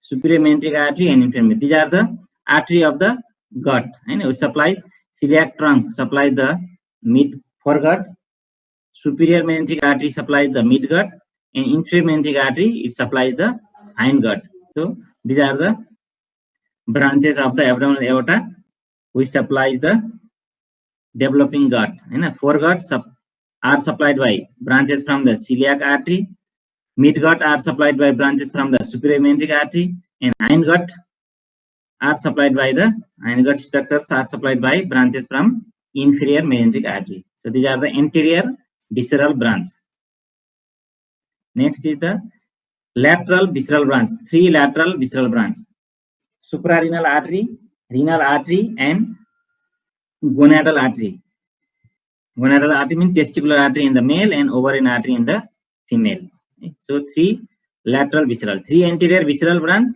superior mesenteric artery and inferior mesenteric. These are the artery of the gut. And we supply celiac trunk supply the mid foregut, superior mesenteric artery supplies the midgut, and inferior mesenteric artery it supplies the hindgut. So these are the branches of the abdominal aorta which supplies the developing gut. And foregut are supplied by branches from the celiac artery, midgut are supplied by branches from the superior mesenteric artery, and hindgut are supplied by the hindgut structures are supplied by branches from inferior mesenteric artery. So these are the anterior visceral branch. Next is the lateral visceral branch. 3 lateral visceral branch: suprarenal artery, renal artery, and gonadal artery. Gonadal artery means testicular artery in the male and ovarian artery in the female. So 3 lateral visceral, 3 anterior visceral branch,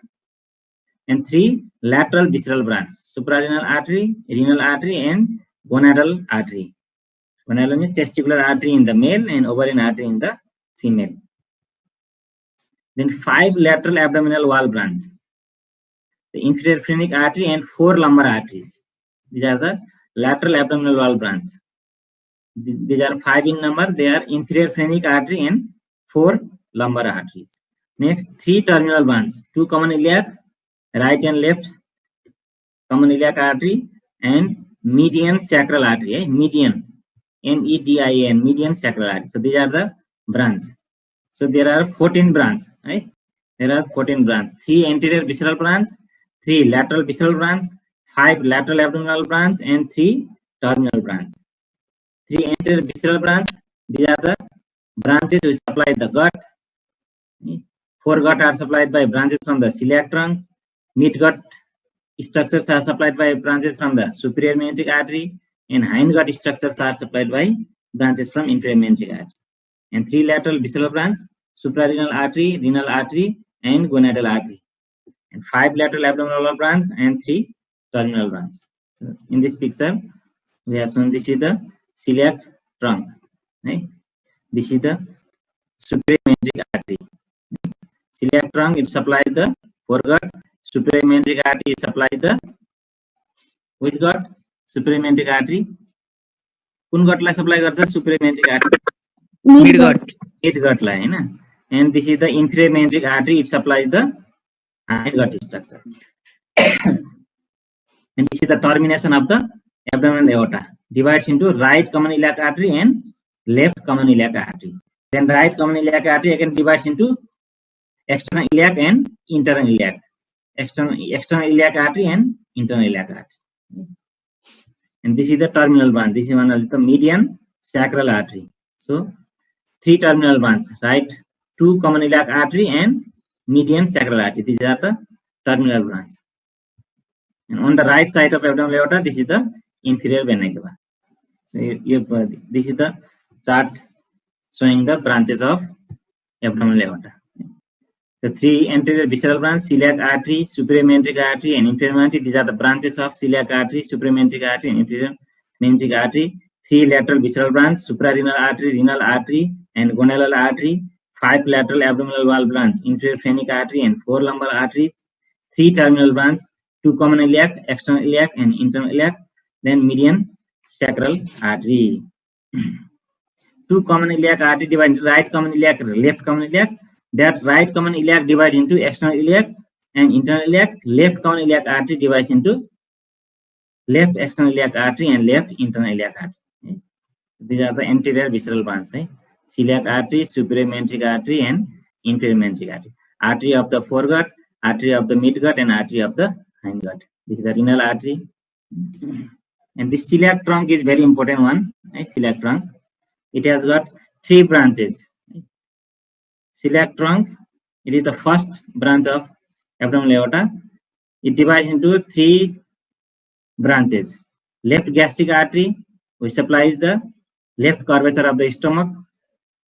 and 3 lateral visceral branch: suprarenal artery, renal artery, and gonadal artery. Gonadal means testicular artery in the male and ovarian artery in the female. Then 5 lateral abdominal wall branch: the inferior phrenic artery and 4 lumbar arteries. These are the lateral abdominal wall branch. These are 5 in number. They are inferior phrenic artery and 4 lumbar arteries. Next, 3 terminal branch: 2 common iliac, right and left common iliac artery, and median sacral artery. Median, MEDIAN, median sacral artery. So these are the branch. So there are 14 branch. Right? There are 14 branch: 3 anterior visceral branch, 3 lateral visceral branch, 5 lateral abdominal branch, and 3 terminal branch. 3 anterior visceral branch, these are the branches which supply the gut. Foregut are supplied by branches from the celiac trunk. Midgut structures are supplied by branches from the superior mesenteric artery, and hindgut structures are supplied by branches from inferior mesenteric artery. And 3 lateral visceral branch: suprarenal artery, renal artery, and gonadal artery. And 5 lateral abdominal branch and 3 terminal branch. So in this picture, we have shown this is the celiac trunk. Right? This is the superior mesenteric artery. Celiac trunk it supplies the foregut. Superior mesenteric artery supplies the which gut? Superior mesenteric artery. कुन गटलाई supply गर्छ? superior mesenteric artery. Midgut लाई हैन. And this is the inferior mesenteric artery. It supplies the hindgut structure. And this is the termination of the abdominal aorta. Divides into right common iliac artery and left common iliac artery. Then right common iliac artery again divides into external iliac and internal iliac. External iliac artery and internal iliac artery. And this is the terminal branch. This is one of the median sacral artery. So 3 terminal branch: right 2 common iliac artery and median sacral artery. These are the terminal branch. And on the right side of abdominal aorta, this is the inferior vena cava. So this is the chart showing the branches of abdominal aorta. The 3 anterior visceral branch: celiac artery, superior mesenteric artery, and inferior mesenteric artery. These are the branches of celiac artery, superior mesenteric artery, and inferior mesenteric artery. 3 lateral visceral branch: suprarenal artery, renal artery, and gonadal artery. 5 lateral abdominal wall branch: inferior phrenic artery and 4 lumbar arteries. 3 terminal branch: 2 common iliac, external iliac, and internal iliac. Then median sacral artery. 2 common iliac artery divided into right common iliac, left common iliac. That right common iliac divides into external iliac and internal iliac. Left common iliac artery divides into left external iliac artery and left internal iliac artery. These are the anterior visceral branch. Celiac artery, superior mesenteric artery, and inferior mesenteric artery. Artery of the foregut, artery of the midgut, and artery of the hindgut. This is the renal artery. And this celiac trunk is very important one. Celiac trunk. It has got 3 branches. Celiac trunk, it is the first branch of abdominal aorta. It divides into 3 branches. Left gastric artery, which supplies the left curvature of the stomach.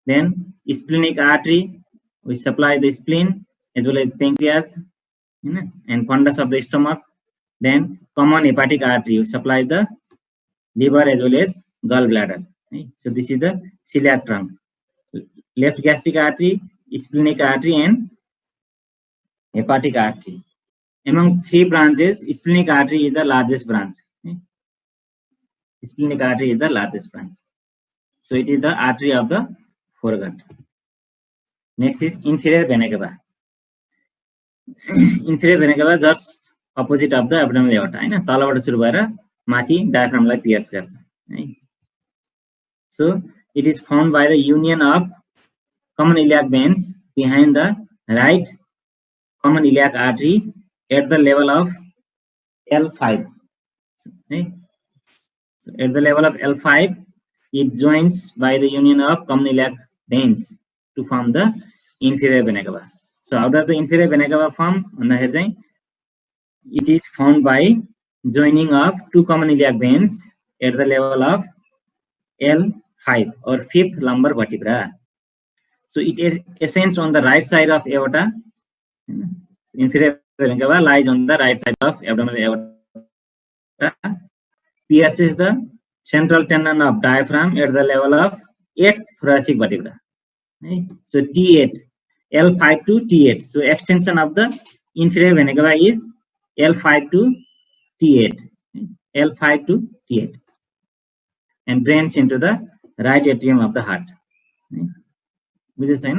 Then splenic artery, which supplies the spleen as well as pancreas and fundus of the stomach. Then common hepatic artery, which supplies the liver as well as gallbladder. So this is the celiac trunk. Left gastric artery, splenic artery, and hepatic artery. Among 3 branches, splenic artery is the largest branch. Splenic artery is the largest branch. So it is the artery of the foregut. Next is inferior vena cava. Inferior vena cava just opposite of the abdominal aorta. हैन तलबाट सुरु भएर माथि डायफ्रामलाई piers गर्छ है. So it is formed by the union of common iliac veins behind the right common iliac artery at the level of L5. So at the level of L5, it joins by the union of common iliac veins to form the inferior vena cava. So out of the inferior vena cava form, it is formed by joining of 2 common iliac veins at the level of L5 or 5th lumbar vertebra. So it is ascends on the right side of aorta. Inferior vena cava lies on the right side of abdominal aorta. Pierces the central tendon of diaphragm at the level of 8th thoracic vertebra. So T8, L5 to T8. So extension of the inferior vena cava is L5 to T8. L5 to T8. And drains into the right atrium of the heart. Which is, it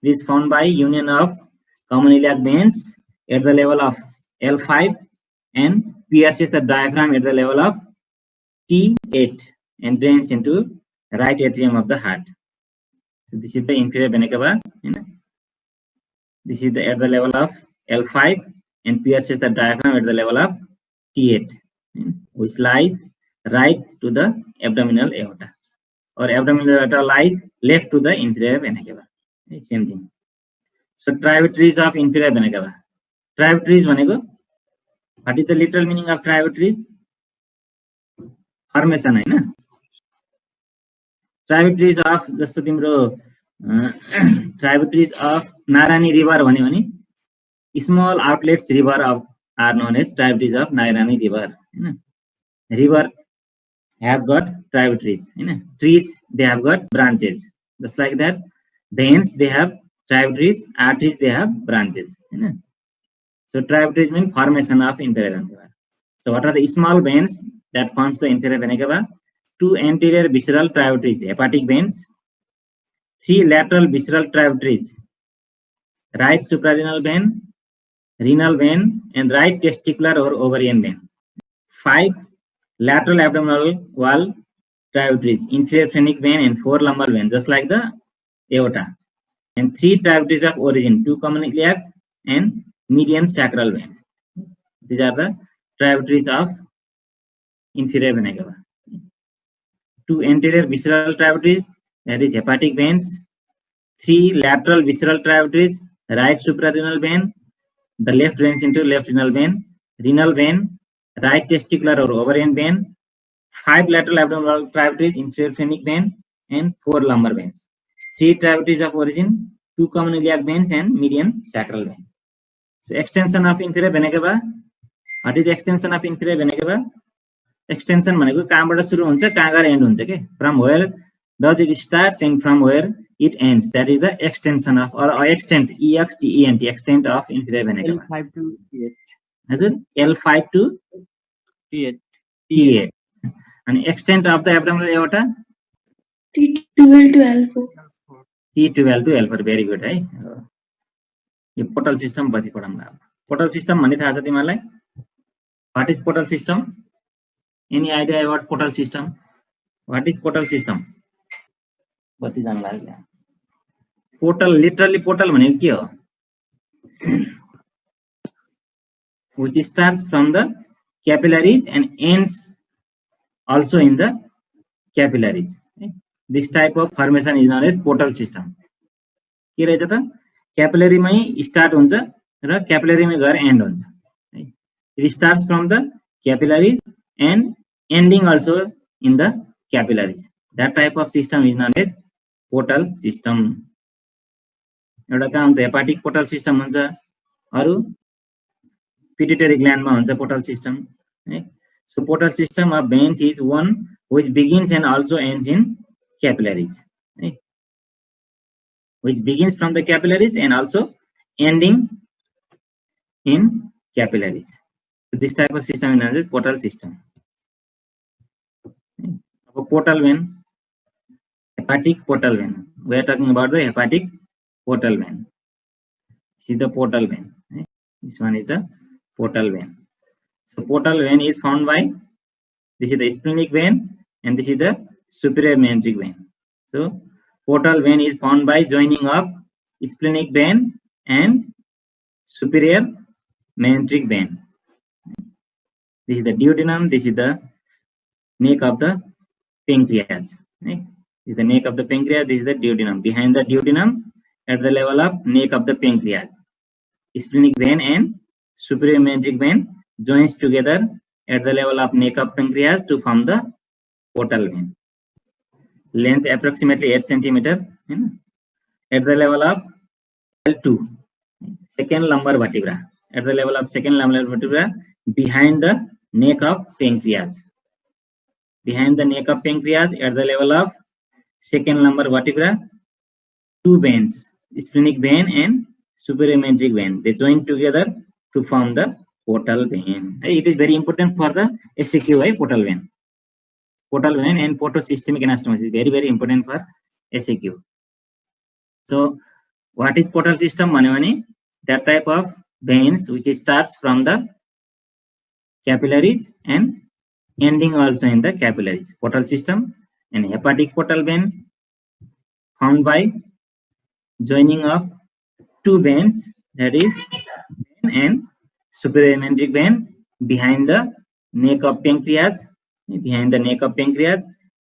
is formed by union of common iliac veins at the level of L5 and pierces the diaphragm at the level of T8 and drains into right atrium of the heart. So this is the inferior vena cava. This is at the level of L5 and pierces the diaphragm at the level of T8, which lies right to the abdominal aorta. Or abdominal aorta lies left to the inferior vena cava. Same thing. So tributaries of inferior vena cava. Tributaries भनेको, what is the literal meaning of tributaries? Formation Hahn. Tributaries of जस्तो तिम्रो tributaries of Narani river भन्यो भने small outlets river are known as tributaries of Narani river. River have got tributaries. Trees they have got branches. Just like that, veins they have tributaries, arteries they have branches. So tributaries mean formation of inferior vena cava. So what are the small veins that forms the inferior vena cava? 2 anterior visceral tributaries, hepatic veins. 3 lateral visceral tributaries, right suprarenal vein, renal vein, and right testicular or ovarian vein. 5 lateral abdominal wall tributaries, inferior phrenic vein and 4 lumbar vein, just like the aorta. And 3 tributaries of origin, 2 common iliac and median sacral vein. These are the tributaries of inferior vena cava. 2 anterior visceral tributaries, that is hepatic veins. 3 lateral visceral tributaries, right suprarenal vein, the left drains into left renal vein, right testicular or ovarian vein. 5 lateral abdominal tributaries, inferior phrenic vein, and 4 lumbar veins. 3 tributaries of origin, 2 common iliac veins, and median sacral vein. So extension of inferior vena cava. What is the extension of inferior vena cava? Extension भनेको कहाँबाट सुरु हुन्छ कहाँ गएर end हुन्छ के. From where does it start and from where it ends? That is the extension of or extent, EXTENT, extent of inferior vena cava. L5 to T8. हजुर L5 to T8. And extent of the abdominal aorta? T12 to L4. T12 to L4. Very good है. यो portal system पछि पढौँला. Portal system भन्ने थाहा छ तिमीलाई? What is portal system? Any idea about portal system? What is portal system? कति जान लाग्यो? Portal, literally portal भनेको के हो? Which starts from the capillaries and ends also in the capillaries. This type of formation is known as portal system. के रहेछ त? Capillary मै start हुन्छ र capillary मै गएर end हुन्छ. It starts from the capillaries and ending also in the capillaries. That type of system is known as portal system. एउटा कहाँ हुन्छ hepatic portal system हुन्छ, अरु pituitary gland मा हुन्छ portal system. So portal system of veins is one which begins and also ends in capillaries. Which begins from the capillaries and also ending in capillaries. So this type of system is known as portal system. Portal vein, hepatic portal vein. We are talking about the hepatic portal vein. See the portal vein. This one is the portal vein. So portal vein is found by, this is the splenic vein and this is the superior mesenteric vein. So portal vein is found by joining of splenic vein and superior mesenteric vein. This is the duodenum, this is the neck of the pancreas. Right? This is the neck of the pancreas, this is the duodenum. Behind the duodenum, at the level of neck of the pancreas, splenic vein and superior mesenteric vein joins together at the level of neck of pancreas to form the portal vein. Length approximately 8 centimeter. At the level of L2, second lumbar vertebra. At the level of second lumbar vertebra, behind the neck of pancreas. Behind the neck of pancreas, at the level of second lumbar vertebra, two veins, splenic vein and superior mesenteric vein, they join together to form the portal vein. It is very important for the SAQI portal vein. Portal vein and portosystemic anastomosis is very important for SAQ. So what is portal system? That type of veins which starts from the capillaries and ending also in the capillaries. Portal system and hepatic portal vein found by joining of two veins, that is vein and superior mesenteric vein behind the neck of pancreas,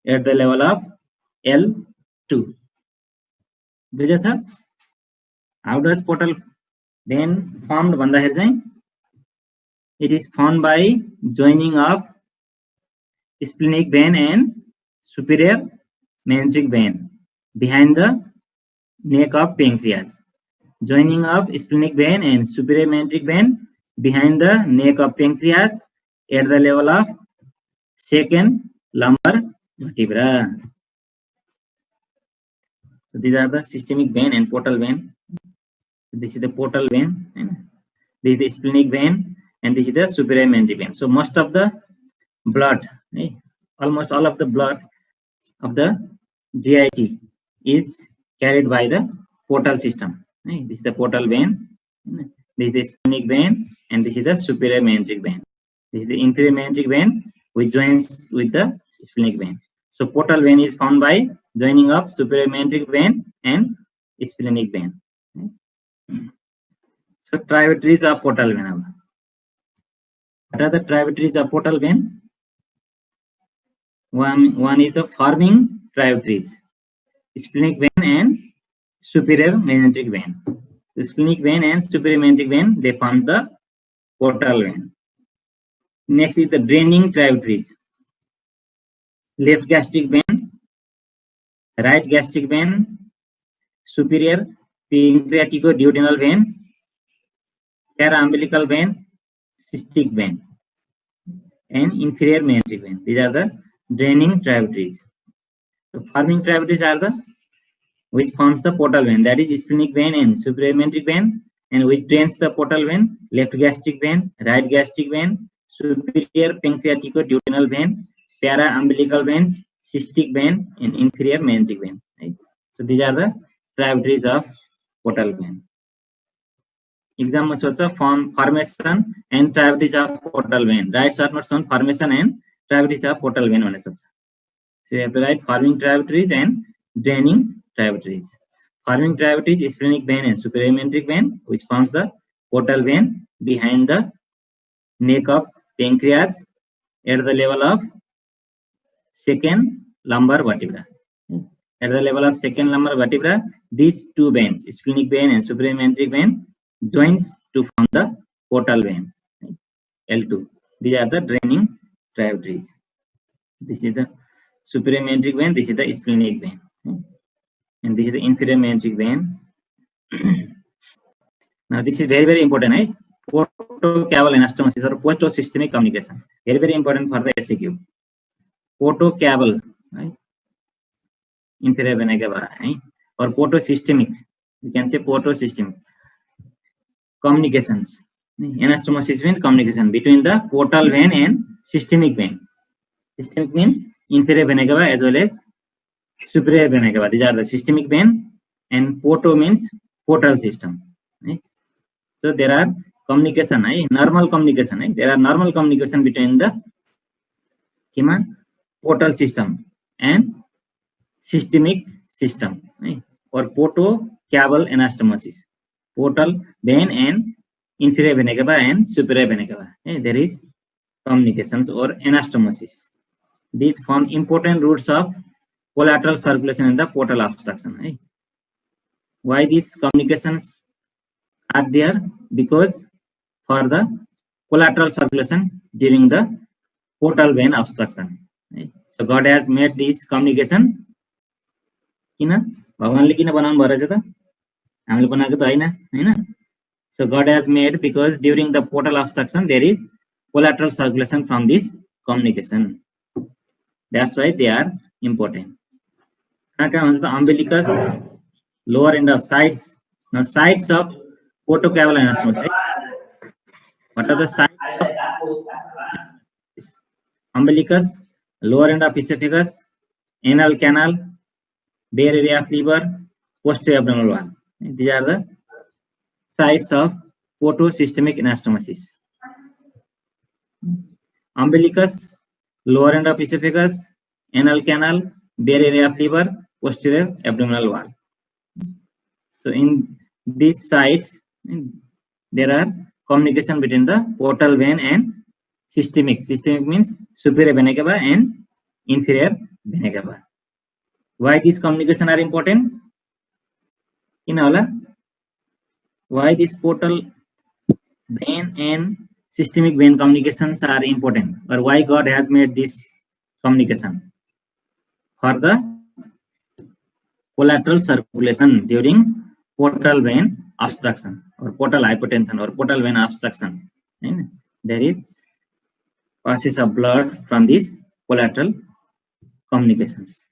at the level of L2. How does portal vein formed? It is formed by joining of splenic vein and superior mesenteric vein behind the neck of pancreas. Joining of splenic vein and superior mesenteric vein behind the neck of pancreas at the level of second lumbar vertebra. So these are the systemic vein and portal vein. This is the portal vein, this is the splenic vein, and this is the superior mesenteric vein. So most of the blood, almost all of the blood of the GIT is carried by the portal system. This is the portal vein, this is the splenic vein, and this is the superior mesenteric vein. This is the inferior mesenteric vein which joins with the splenic vein. So portal vein is found by joining of superior mesenteric vein and splenic vein. So tributaries of portal vein. What are the tributaries of portal vein? One is the forming tributaries, splenic vein and superior mesenteric vein. The splenic vein and superior mesenteric vein, they form the portal vein. Next is the draining tributaries. Left gastric vein, right gastric vein, superior pancreatico-duodenal vein, para-umbilical vein, cystic vein, and inferior mesenteric vein. These are the draining tributaries. The forming tributaries are the which forms the portal vein, that is splenic vein and superior mesenteric vein, and which drains the portal vein, left gastric vein, right gastric vein, superior pancreatico-duodenal vein, para-umbilical veins, cystic vein, and inferior mesenteric vein. Right? So these are the tributaries of portal vein. Exam formation and tributaries of portal vein. Right short notes on formation and tributaries of portal vein. So you have to write forming tributaries and draining tributaries. Forming tributaries is splenic vein and superior mesenteric vein, which forms the portal vein behind the neck of pancreas at the level of second lumbar vertebra. At the level of second lumbar vertebra, these two veins, splenic vein and superior mesenteric vein, joins to form the portal vein, L2. These are the draining tributaries. This is the superior mesenteric vein, this is the splenic vein, and this is the inferior mesenteric vein. Now this is very important. Portocaval anastomosis or portosystemic communication. Very important for the SAQ. Portocaval, right? Inferior vena cava, or portosystemic. You can say portosystemic communications. Anastomosis means communication between the portal vein and systemic vein. Systemic means inferior vena cava as well as superior vena cava. These are the systemic vein, and porto means portal system. Right? So there are communication, normal communication. There are normal communication between the portal system and systemic system, or portocaval anastomosis. Portal vein and inferior vena cava and superior vena cava. There is communications or anastomosis. These form important routes of collateral circulation in the portal obstruction. Why these communications are there? Because for the collateral circulation during the portal vein obstruction. So God has made this communication. किन भगवानले किन बनाउनु भएछ त? हामीले बनाएको त हैन, हैन? So God has made because during the portal obstruction there is collateral circulation from this communication. That's why they are important. कहाँ हुन्छ त? Umbilicus, lower end of sides. Now sides of portocaval anastomosis. What are the sides of umbilicus, lower end of esophagus, anal canal, bare area of liver, posterior abdominal wall. These are the sites of portosystemic anastomosis. Umbilicus, lower end of esophagus, anal canal, bare area of liver, posterior abdominal wall. So in these sites, there are communication between the portal vein and systemic. Systemic means superior vena cava and inferior vena cava. Why these communication are important? Why this portal vein and systemic vein communications are important, or why God has made this communication? For the collateral circulation during portal vein obstruction or portal hypertension or portal vein obstruction. And there is passage of blood from these collateral communications.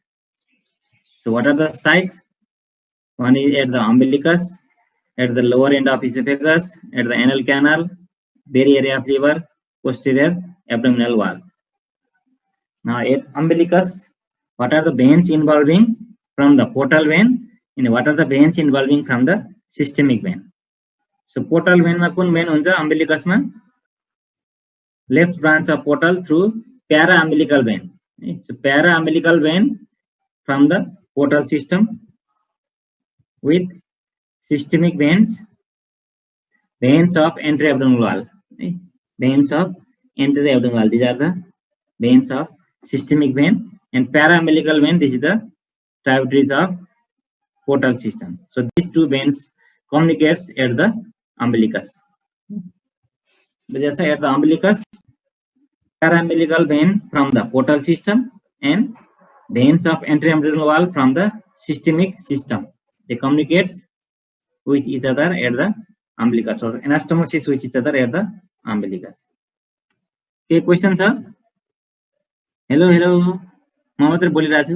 So what are the sites? One is at the umbilicus, at the lower end of esophagus, at the anal canal, bare area of liver, posterior abdominal wall. Now at umbilicus, what are the veins involving from the portal vein, and what are the veins involving from the systemic vein? So portal vein ma kun vein huncha umbilicus ma? Left branch of portal through para-umbilical vein. So para-umbilical vein from the portal system with systemic veins, veins of anterior-abdominal wall. Veins of anterior-abdominal wall. These are the veins of systemic vein, and para-umbilical vein, this is the tributaries of portal system. So these two veins communicates at the umbilicus. At the umbilicus, para-umbilical vein from the portal system and veins of anterior-abdominal wall from the systemic system. They communicate with each other at the umbilicus, or anastomosis with each other at the umbilicus. Okay, questions, sir? Hello, hello. म मात्र बोलिरहेछु.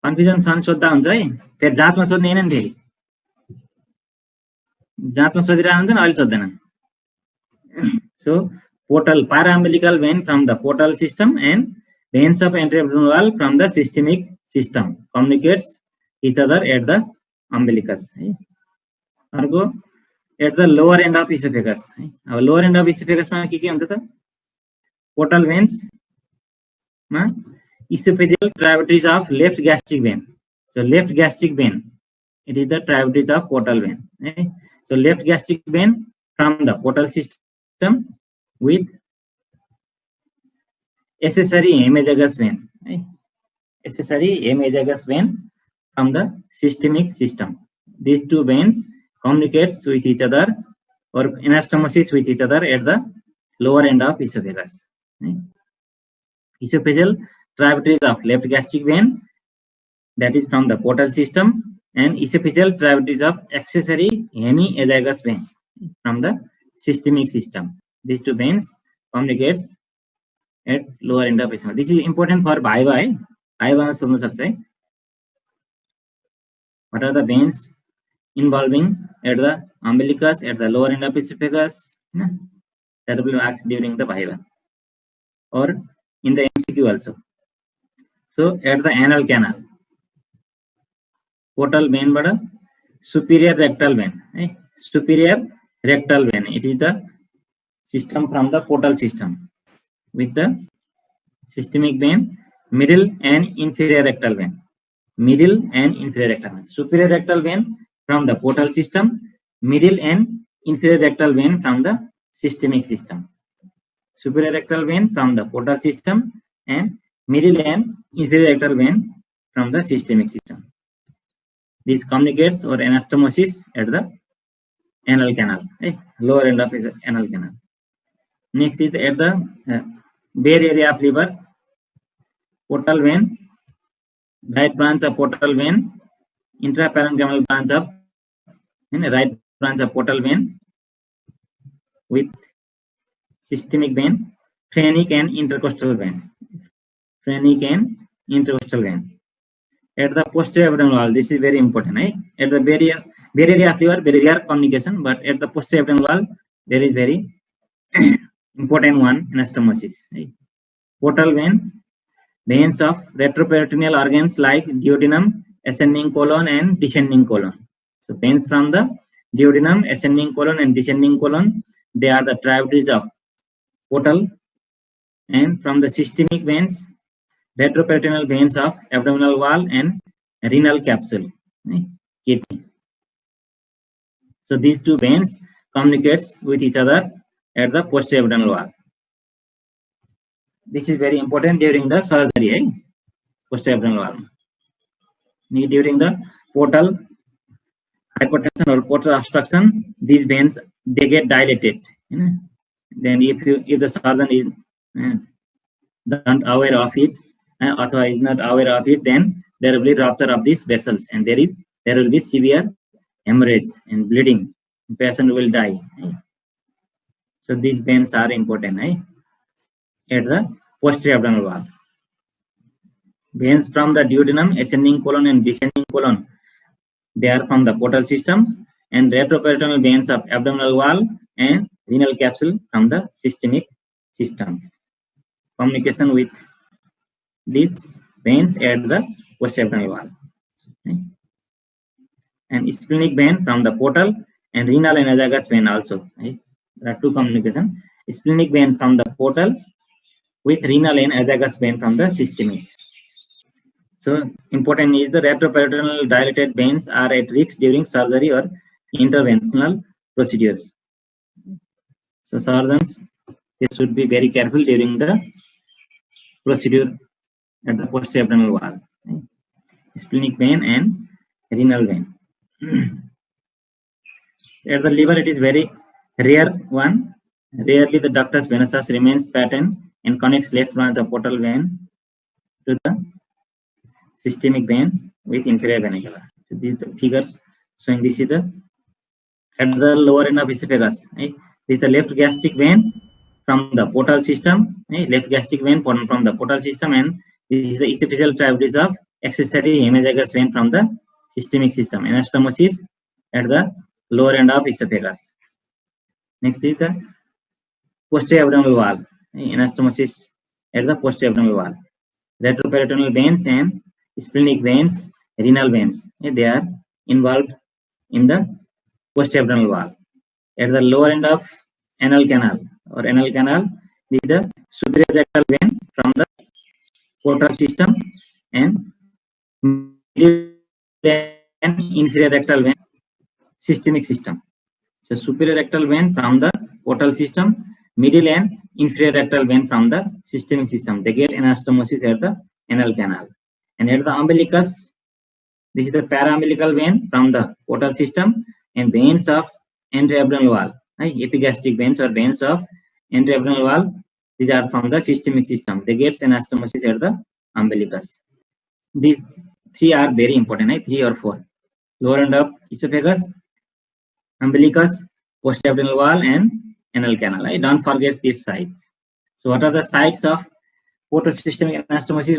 Confusion छन् सोध्दा हुन्छ है. फेरि जाँचमा सोध्ने हैन नि. फेरि जाँचमा सोधिरहेको हुन्छ नि, अहिले सोध्दैनन्. So portal para-umbilical vein from the portal system and veins of anterior-abdominal wall from the systemic system communicates each other at the umbilicus. Argo at the lower end of esophagus. Our lower end of esophagus ma ke हुन्छ त? Portal veins ma esophageal tributaries of left gastric vein. So left gastric vein, it is the tributaries of portal vein. So left gastric vein from the portal system with accessory hemizygous vein. Accessory hemizygous vein from the systemic system. These two veins communicates with each other or anastomosis with each other at the lower end of esophagus. Esophageal tributaries of left gastric vein, that is from the portal system, and esophageal tributaries of accessory hemizygous vein from the systemic system. These two veins communicates at lower end of esophagus. This is important for Viva. Viva सोध्न सक्छ है. What are the veins involving at the umbilicus, at the lower end of esophagus. That will be asked during the viva or in the MCQ also. So at the anal canal, portal vein bada superior rectal vein, superior rectal vein. It is the system from the portal system with the systemic vein, middle and inferior rectal vein. Middle and inferior rectal vein. Superior rectal vein from the portal system, middle and inferior rectal vein from the systemic system. Superior rectal vein from the portal system and middle and inferior rectal vein from the systemic system. This communicates or anastomosis at the anal canal, lower end of is anal canal. Next is at the bare area of liver, portal vein, right branch of portal vein, intraparenchymal branch of right branch of portal vein with systemic vein, phrenic and intercostal vein. Phrenic and intercostal vein. At the posterior abdominal wall, this is very important. At the bare area of liver, very rare communication, but at the posterior abdominal wall, there is very important one, anastomosis. Portal vein, veins of retroperitoneal organs like duodenum, ascending colon, and descending colon. So veins from the duodenum, ascending colon, and descending colon, they are the tributaries of portal, and from the systemic veins, retroperitoneal veins of abdominal wall and renal capsule, kidney. So these two veins communicates with each other at the posterior abdominal wall. This is very important during the surgery, posterior abdominal wall. During the portal hypertension or portal obstruction, these veins they get dilated. Then if the surgeon is not aware of it, or is not aware of it, then there will be rupture of these vessels, and there will be severe hemorrhage and bleeding. The patient will die. So these veins are important at the posterior abdominal wall. Veins from the duodenum, ascending colon, and descending colon, they are from the portal system, and retroperitoneal veins of abdominal wall and renal capsule from the systemic system. Communication with these veins at the posterior abdominal wall. And splenic vein from the portal and renal and azygous vein also. There are two communication. Splenic vein from the portal with renal and azygous vein from the systemic. So important is the retroperitoneal dilated veins are at risk during surgery or interventional procedures. So surgeons, they should be very careful during the procedure at the posterior abdominal wall. Splenic vein and renal vein. At the liver, it is very rare one. Rarely the ductus venosus remains patent and connects left branch of portal vein to the systemic vein with inferior vena cava. So these are the figures showing this is the at the lower end of esophagus. This is the left gastric vein from the portal system. Left gastric vein from the portal system, and this is the esophageal tributaries of accessory hemazygous vein from the systemic system. Anastomosis at the lower end of esophagus. Next is the posterior abdominal wall. Anastomosis at the posterior abdominal wall. Retroperitoneal veins and splenic veins, renal veins, they are involved in the posterior abdominal wall. At the lower end of anal canal or anal canal, this is the superior rectal vein from the portal system and inferior rectal vein, systemic system. So superior rectal vein from the portal system, middle and inferior rectal vein from the systemic system. They get anastomosis at the anal canal. And at the umbilicus, this is the paraumbilical vein from the portal system and veins of anteroabdominal wall. Epigastric veins or veins of anteroabdominal wall, these are from the systemic system. They get anastomosis at the umbilicus. These three are very important, 3 or 4. Lower end of esophagus, umbilicus, posterior abdominal wall, and anal canal. Don't forget these sites. So what are the sites of portosystemic anastomosis?